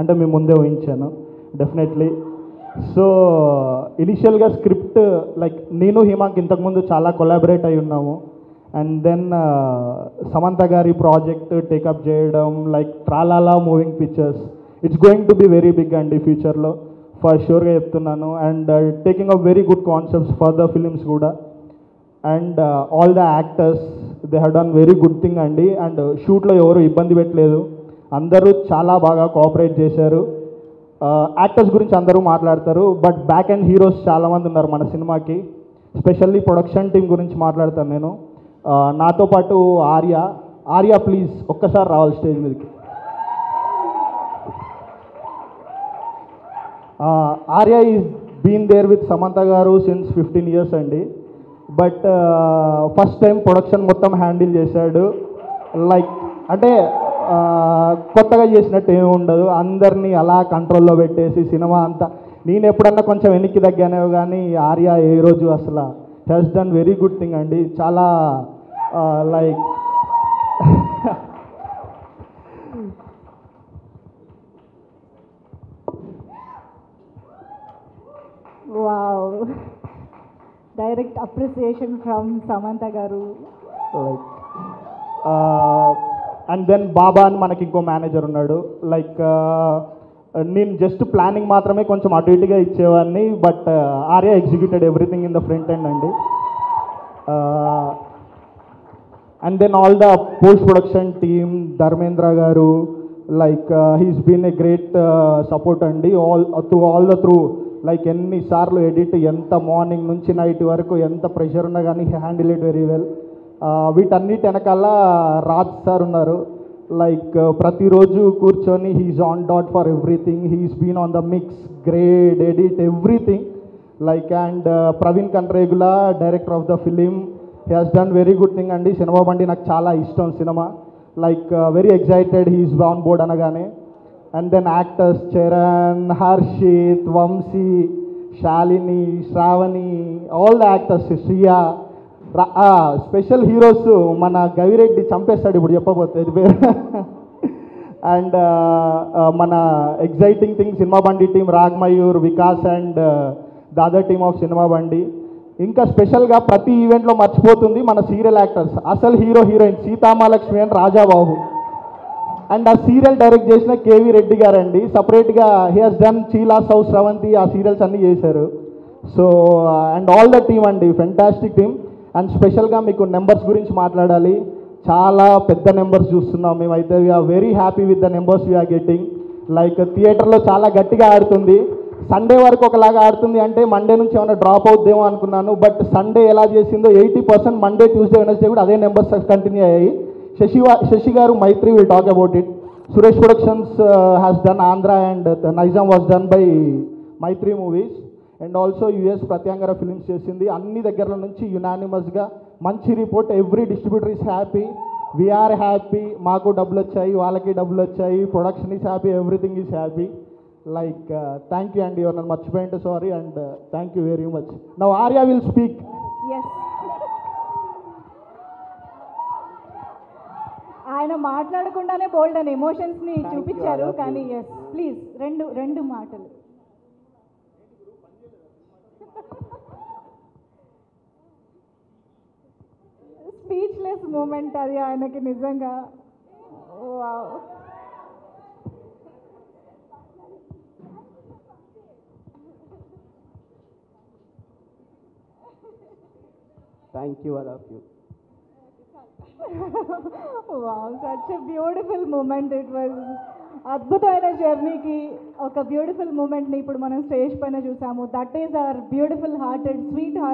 అంటే మీ ముందే ఊహించాను definitely. So ఇనిషియల్గా స్క్రిప్ట్ లైక్ నేను హిమాకి ఇంతకుముందు చాలా కొలాబరేట్ అయి ఉన్నాము. అండ్ దెన్ సమంత గారి ప్రాజెక్ట్ టేకప్ చేయడం like Tralala moving pictures, it's going to be very big అండి ఫ్యూచర్లో, ఫర్ షూర్గా చెప్తున్నాను. And taking up very good concepts for the films కూడా. And all the actors they have done very good thing అండి. And షూట్లో ఎవరు ఇబ్బంది పెట్టలేదు, అందరూ చాలా బాగా కోఆపరేట్ చేశారు. యాక్టర్స్ గురించి అందరూ మాట్లాడతారు, బట్ బ్యాక్ అండ్ హీరోస్ చాలామంది ఉన్నారు మన సినిమాకి. స్పెషల్లీ ప్రొడక్షన్ టీం గురించి మాట్లాడతాను నేను. నాతో పాటు ఆర్య ప్లీజ్ ఒక్కసారి రావాలి స్టేజ్ మీదకి. Arya is been there with Samantha garu since 15 years అండి. బట్ ఫస్ట్ టైం ప్రొడక్షన్ మొత్తం హ్యాండిల్ చేశాడు. లైక్ అంటే కొత్తగా చేసినట్టు ఏమి ఉండదు, అందరినీ అలా కంట్రోల్లో పెట్టేసి సినిమా అంతా. నేను ఎప్పుడన్నా కొంచెం వెనక్కి తగ్గానేవో కానీ ఆర్య ఏ రోజు అసలు has done very good thing అండి. చాలా like Wow. Direct appreciation from Samantha garu. Like and then Baba అని మనకి ఇంకో మేనేజర్ ఉన్నాడు. లైక్ నేను జస్ట్ ప్లానింగ్ మాత్రమే కొంచెం అటు ఇటుగా ఇచ్చేవాడిని, but Arya executed everything in the front end అండి. And then all the post production team, Dharmendra గారు, like he's been a great support అండి ఆల్ ద త్రూ. లైక్ ఎన్నిసార్లు ఎడిట్, ఎంత మార్నింగ్ నుంచి నైట్ వరకు ఎంత ప్రెషర్ ఉన్నా కానీ హ్యాండిల్ ఇట్ వెరీ వెల్. వీటన్నిటి వెనకాల రాజ్ సార్ ఉన్నారు. లైక్ ప్రతిరోజు కూర్చొని he's on dot for everything, he's been on the mix, grade, edit, everything. Like and Praveen Kandregula, director of the film, he has done very good thing అండి. సినిమా బండి నాకు చాలా ఇష్టం cinema. Like very excited he's on board అనగానే. And then actors Charan, Harshith, Vamsi, Shalini, Sravani, all the actors, Shriya. Special heroes మన గవిరెడ్డి చంపేస్తాడు ఇప్పుడు చెప్పబోతే ఇది పేరు. అండ్ మన ఎగ్జైటింగ్ థింగ్ సినిమా బండి team, Ragmayur, Vikas and the other team of cinema బండి. ఇంకా స్పెషల్గా ప్రతి ఈవెంట్లో మర్చిపోతుంది మన సీరియల్ యాక్టర్స్, అసలు hero heroine Sitamahalakshmi and Rajababu. And ఆ సీరియల్ డైరెక్ట్ చేసిన కేవీ రెడ్డి గారండి. సపరేట్గా హీ హాస్ డన్ చీలాస్ హౌస్, స్రవంతి, ఆ సీరియల్స్ అన్నీ చేశారు. So and all the team అండి, ఫెంటాస్టిక్ టీమ్. అండ్ స్పెషల్గా మీకు నెంబర్స్ గురించి మాట్లాడాలి. చాలా పెద్ద నెంబర్స్ చూస్తున్నాం మేమైతే. We're very happy with the numbers we're getting. Like థియేటర్లో చాలా గట్టిగా ఆడుతుంది, సండే వరకు ఒకలాగా ఆడుతుంది. అంటే మండే నుంచి ఏమైనా డ్రాప్ అవుద్దేమో అనుకున్నాను, బట్ సండే ఎలా చేసిందో 80% మండే, ట్యూస్డే, వెనస్డే కూడా అదే నెంబర్స్ కంటిన్యూ అయ్యాయి. శశి గారు, Mythri will talk about it. Suresh Productions has done Andhra and Nizam was done by Mythri movies. And also US Pratyangira films చేసింది. అన్ని దగ్గర నుంచి యునానిమస్గా మంచి report. Every distributor is happy, we're happy. మాకు డబ్బులు వచ్చాయి, వాళ్ళకి డబ్బులు వచ్చాయి, production is happy, everything is happy. Like thank you అండి. ఎవరు నన్ను మర్చిపోయింటే sorry. And thank you very much. Now Arya will speak. Yes, ఆయన మాట్లాడకుండానే బోల్డ్ అండ్ ఎమోషన్స్ని చూపించారు. కానీ ఎస్ ప్లీజ్ రెండు మాటలు. స్పీచ్లెస్ మూమెంట్ అది ఆయనకి నిజంగా. Wow. Thank you, I love you. Wow, such a beautiful moment. It was అద్భుతమైన జర్నీకి ఒక బ్యూటిఫుల్ మూమెంట్ని ఇప్పుడు మనం స్టేజ్ పైన చూసాము. That is our beautiful hearted, sweet heart